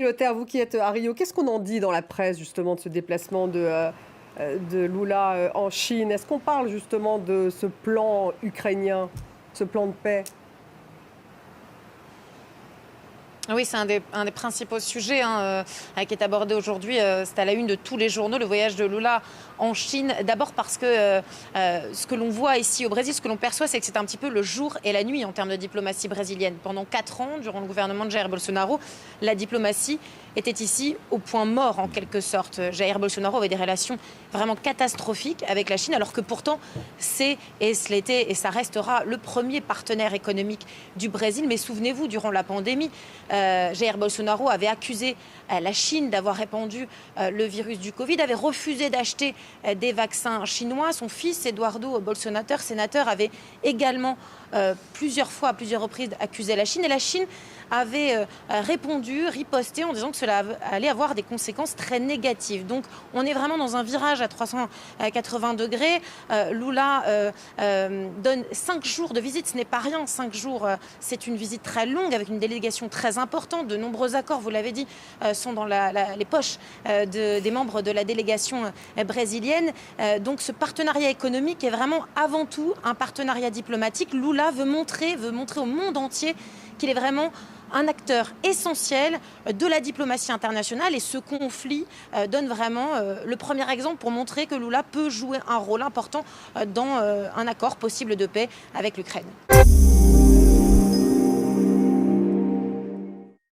Lothar, vous qui êtes à Rio, qu'est-ce qu'on en dit dans la presse justement de ce déplacement de Lula en Chine? Est-ce qu'on parle justement de ce plan ukrainien, ce plan de paix? Oui, c'est un des principaux sujets qui est abordé aujourd'hui. C'est à la une de tous les journaux, le voyage de Lula en Chine. D'abord parce que ce que l'on voit ici au Brésil, ce que l'on perçoit, c'est que c'est un petit peu le jour et la nuit en termes de diplomatie brésilienne. Pendant 4 ans, durant le gouvernement de Jair Bolsonaro, la diplomatie était ici au point mort en quelque sorte. Jair Bolsonaro avait des relations vraiment catastrophiques avec la Chine, alors que pourtant c'est, et ce l'était, et ça restera le premier partenaire économique du Brésil. Mais souvenez-vous, durant la pandémie, Jair Bolsonaro avait accusé la Chine d'avoir répandu le virus du Covid, avait refusé d'acheter des vaccins chinois. Son fils, Eduardo Bolsonaro, sénateur, avait également plusieurs fois, à plusieurs reprises, accusé la Chine. Et la Chine avait répondu, riposté en disant que cela allait avoir des conséquences très négatives. Donc on est vraiment dans un virage à 380 degrés. Lula donne 5 jours de visite, ce n'est pas rien. 5 jours, c'est une visite très longue avec une délégation très importante. De nombreux accords, vous l'avez dit, sont dans les poches des membres de la délégation brésilienne. Donc ce partenariat économique est vraiment avant tout un partenariat diplomatique. Lula veut montrer au monde entier qu'il est vraiment un acteur essentiel de la diplomatie internationale, et ce conflit donne vraiment le premier exemple pour montrer que Lula peut jouer un rôle important dans un accord possible de paix avec l'Ukraine.